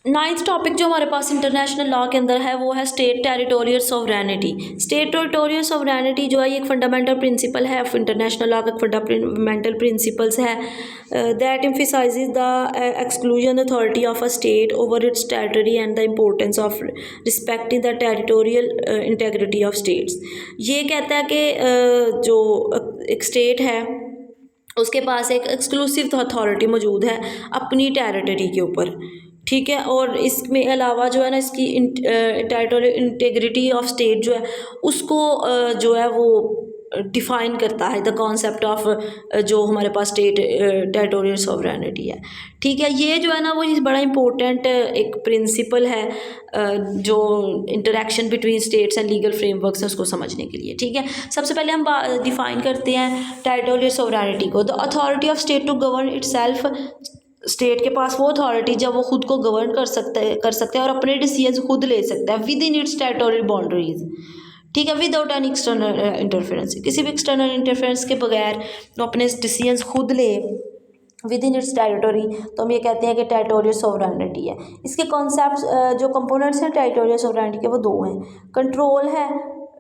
Ninth topic जो हमारे पास international law के अंदर है वो है state territorial sovereignty. State territorial sovereignty जो है ये एक फंडामेंटल प्रिंसिपल है इंटरनेशनल लॉ का, फंडामेंटल प्रिंसिपल्स है that emphasises the exclusion authority of a state over it's territory and the importance of respecting the territorial integrity of states. ये कहता है कि जो एक स्टेट है उसके पास एक एक्सक्लूसिव अथॉरिटी मौजूद है अपनी टेरिटरी के ऊपर, ठीक है। और इसमें अलावा जो है ना इसकी टेरिटोरियल इंटेग्रिटी ऑफ स्टेट जो है उसको जो है वो डिफ़ाइन करता है द कॉन्सेप्ट ऑफ जो हमारे पास स्टेट टेरिटोरियल सॉवरेनिटी है, ठीक है। ये जो है ना वो बड़ा इंपॉर्टेंट एक प्रिंसिपल है जो interaction between states and legal frameworks है उसको समझने के लिए, ठीक है। सबसे पहले हम डिफ़ाइन करते हैं टेरिटोरियल सॉवरेनिटी को। The authority of state to govern itself, state के पास वो अथॉरिटी जब वो खुद को गवर्न कर सकते हैं और अपने डिसीजन खुद ले सकता है with in its territorial boundaries, ठीक है, विदाउट एनी एक्सटर्नल इंटरफेरेंस। किसी भी एक्सटर्नल इंटरफेरेंस के बगैर वो अपने डिसीजंस खुद ले विद इन इट्स टेरिटोरी, तो हम ये कहते हैं कि टेरिटोरियल सॉवरेनिटी है। इसके कॉन्सेप्ट जो कंपोनेंट्स हैं टेरिटोरियल सॉवरेनिटी के वो दो हैं। कंट्रोल है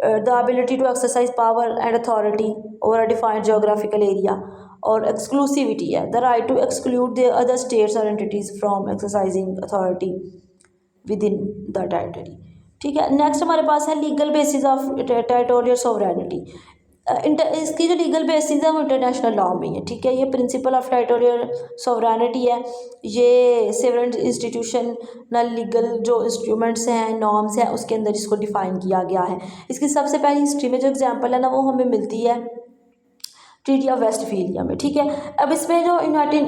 the ability to exercise power and authority over a defined geographical area, और एक्सक्लूसिविटी है the right to exclude the other states और entities from exercising authority within the territory, ठीक है। नेक्स्ट हमारे पास है legal basis of territorial sovereignty. इसकी जो लीगल बेसिस है वो इंटरनेशनल लॉ में है, ठीक है। ये प्रिंसिपल ऑफ टेरिटोरियल सॉवरेनिटी है, ये सेवरन इंस्टीट्यूशनल लीगल जो इंस्ट्रूमेंट्स हैं नॉर्म्स हैं उसके अंदर इसको डिफ़ाइन किया गया है। इसकी सबसे पहली हिस्ट्री में जो एग्जांपल है ना वो हमें मिलती है ट्रीटी ऑफ वेस्टफीलिया में, ठीक है। अब इसमें जो यूनाइटेड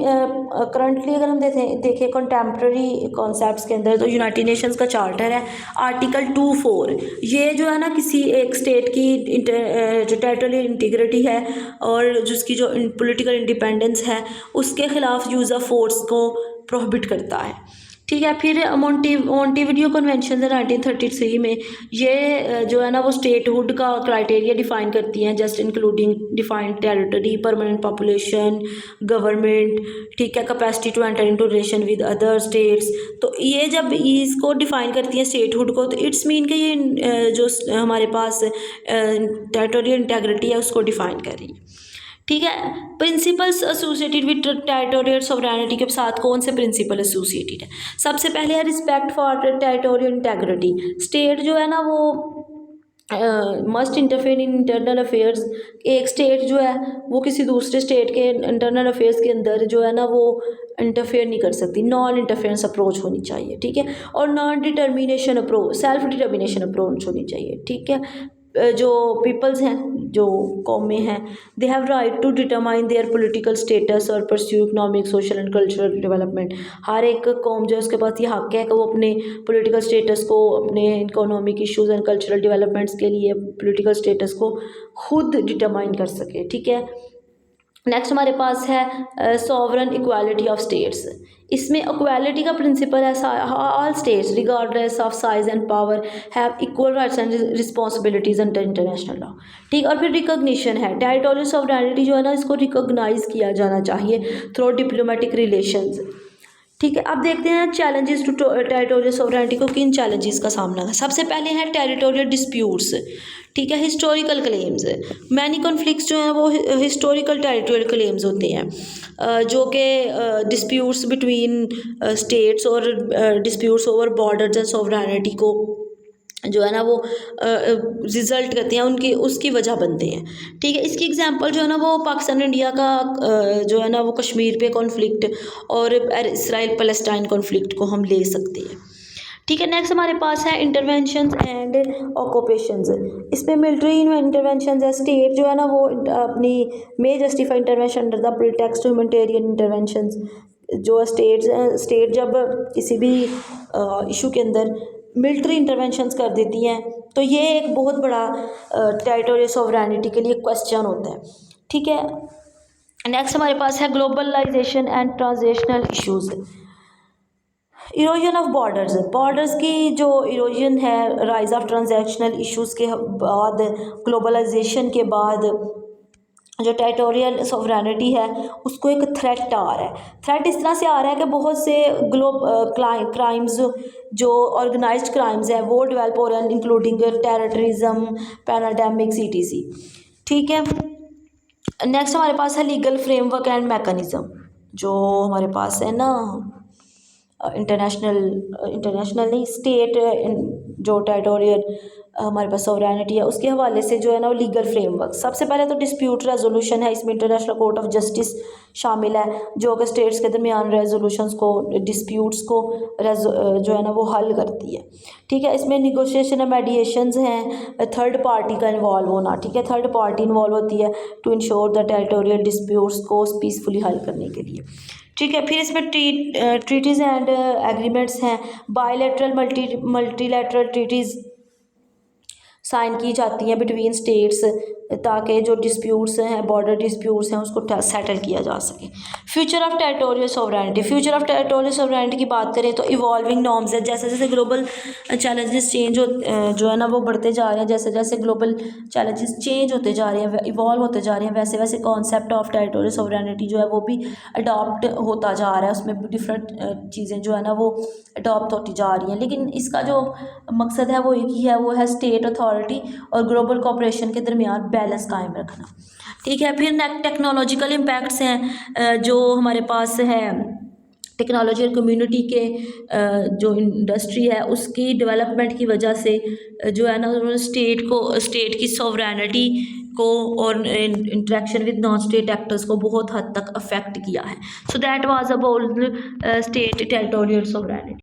करंटली अगर हम देखें कंटेम्प्रेरी कॉन्सेप्ट्स के अंदर तो यूनाइटेड नेशंस का चार्टर है आर्टिकल 2(4), ये जो है ना किसी एक स्टेट की जो टेरिटोरियल इंटीग्रिटी है और जिसकी जो पॉलिटिकल इंडिपेंडेंस है उसके खिलाफ यूज़ ऑफ फोर्स को प्रोहिबिट करता है, ठीक है। फिर मॉन्टेविडियो कन्वेंशन है 1933 में, ये जो है ना वो स्टेटहुड का क्राइटेरिया डिफ़ाइन करती हैं, just including defined territory, permanent population, government, ठीक है, capacity to enter into relation with other states. तो ये जब इसको डिफ़ाइन करती हैं स्टेटहुड को तो इट्स मीन कि ये जो हमारे पास टेरिटोरियल इंटेग्रिटी है उसको डिफ़ाइन कर रही है, ठीक है। Principles associated with territorial sovereignty के साथ कौन से प्रिंसिपल एसोसिएटेड है? सबसे पहले है respect for territorial integrity. State जो है ना वो must interfere in internal affairs. एक स्टेट जो है वो किसी दूसरे स्टेट के इंटरनल अफेयर्स के अंदर जो है ना वो इंटरफेयर नहीं कर सकती, नॉन इंटरफेरेंस अप्रोच होनी चाहिए, ठीक है। और non determination approach, self determination approach होनी चाहिए, ठीक है। जो पीपल्स हैं जो कौमें हैं they have right to determine their political status और pursue economic social and cultural development. हर एक कौम जो है उसके पास ये हक है कि वो अपने पॉलिटिकल स्टेटस को, अपने economic issues and cultural developments के लिए पॉलिटिकल स्टेटस को खुद डिटरमाइन कर सके, ठीक है। नेक्स्ट हमारे पास है सॉवरन इक्वालिटी ऑफ स्टेट्स। इसमें इक्वालिटी का प्रिंसिपल है all states regardless of size and power have equal rights and responsibilities under international law, ठीक। और फिर रिकॉग्निशन है टेरिटोरियल सॉवरेनिटी जो है ना इसको रिकॉग्नाइज किया जाना चाहिए थ्रू डिप्लोमेटिक रिलेशंस, ठीक है। अब देखते हैं चैलेंजेस टू टेरिटोरियल सॉवरेनिटी को, किन चैलेंजेस का सामना है। सबसे पहले है टेरिटोरियल डिस्प्यूट्स, ठीक है। हिस्टोरिकल क्लेम्स, मैनी कॉन्फ्लिक्ट्स जो हैं वो हिस्टोरिकल टेरिटोरियल क्लेम्स होते हैं जो कि डिस्प्यूट्स बिटवीन स्टेट्स और disputes over borders and sovereignty को जो है ना वो रिज़ल्ट करते हैं उनकी उसकी वजह बनते हैं, ठीक है। इसकी एग्जांपल जो है ना वो पाकिस्तान इंडिया का जो है ना वो कश्मीर पे कॉन्फ्लिक्ट और इसराइल पैलेस्टाइन कॉन्फ्लिक्ट को हम ले सकते हैं, ठीक है। नेक्स्ट हमारे पास है इंटरवेंशंस एंड ऑक्यूपेशंस। इसमें मिलिट्री इंटरवेंशंस है, स्टेट जो है ना वो अपनी may justify intervention under the pretext humanitarian interventions. जो स्टेट जब किसी भी इशू के अंदर मिलिट्री इंटरवेंशंस कर देती हैं तो ये एक बहुत बड़ा टेरिटोरियल सॉवरेनिटी के लिए क्वेश्चन होता है, ठीक है। नेक्स्ट हमारे पास है globalisation and translational issues. Erosion of borders की जो इरोजन है राइज ऑफ ट्रांजैक्शनल इश्यूज़ के बाद, ग्लोबलाइजेशन के बाद जो टेरिटोरियल सॉवरेनिटी है उसको एक थ्रेट आ रहा है। थ्रेट इस तरह से आ रहा है कि बहुत से क्राइम्स जो ऑर्गेनाइज्ड क्राइम्स हैं वो डेवलप हो रहे हैं, इंक्लूडिंग टेररिज्म, पैराडेमिक्स, ईटीसी। ठीक है, नेक्स्ट हमारे पास है लीगल फ्रेमवर्क एंड मैकेनिज़्म। जो हमारे पास है ना इंटरनेशनल नहीं, स्टेट जो टेरिटोरियल हमारे पास सॉवरेनिटी है उसके हवाले से जो है ना वो लीगल फ्रेमवर्क। सबसे पहले तो डिस्प्यूट रेजोल्यूशन है, इसमें इंटरनेशनल कोर्ट ऑफ जस्टिस शामिल है जो कि स्टेट्स के दरमियान रेजोल्यूशंस को, डिस्प्यूट्स को जो है ना वो हल करती है। ठीक है, इसमें निगोशिएशन है, मेडिएशंस हैं, थर्ड पार्टी का इन्वॉल्व होना। ठीक है, थर्ड पार्टी इन्वॉल्व होती है to ensure the territorial disputes को पीसफुली हल करने के लिए। ठीक है, फिर इसमें ट्रीटीज़ एंड एग्रीमेंट्स हैं, बायलैटरल मल्टीलैटरल ट्रीटीज़ साइन की जाती हैं बिटवीन स्टेट्स ताकि जो डिस्प्यूट्स हैं, बॉर्डर डिस्प्यूट्स हैं, उसको सेटल किया जा सके। Future of territorial sovereignty, future of territorial sovereignty की बात करें तो इवॉल्विंग नॉर्म्स है। जैसे जैसे ग्लोबल चैलेंजेस चेंज हो जो है ना वो बढ़ते जा रहे हैं, जैसे जैसे ग्लोबल चैलेंजेस चेंज होते जा रहे हैं, इवॉल्व होते जा रहे हैं, वैसे वैसे कॉन्सेप्ट ऑफ टेरिटोरियल सॉवरेनिटी जो है वो भी अडॉप्ट होता जा रहा है। उसमें डिफरेंट चीज़ें जो है ना वो अडॉप्ट होती जा रही हैं, लेकिन इसका जो मकसद है वो एक ही है, वो है स्टेट अथॉरिटी और ग्लोबल कोऑपरेशन के दरमियान बैलेंस कायम रखना। ठीक है, फिर टेक्नोलॉजिकल इम्पैक्ट्स हैं जो हमारे पास है टेक्नोलॉजी और कम्युनिटी के जो इंडस्ट्री है उसकी डेवलपमेंट की वजह से जो है ना उन्होंने स्टेट की सॉवरेनिटी को और interaction with non state actors को बहुत हद तक अफेक्ट किया है। So that was about state territorial sovereignty.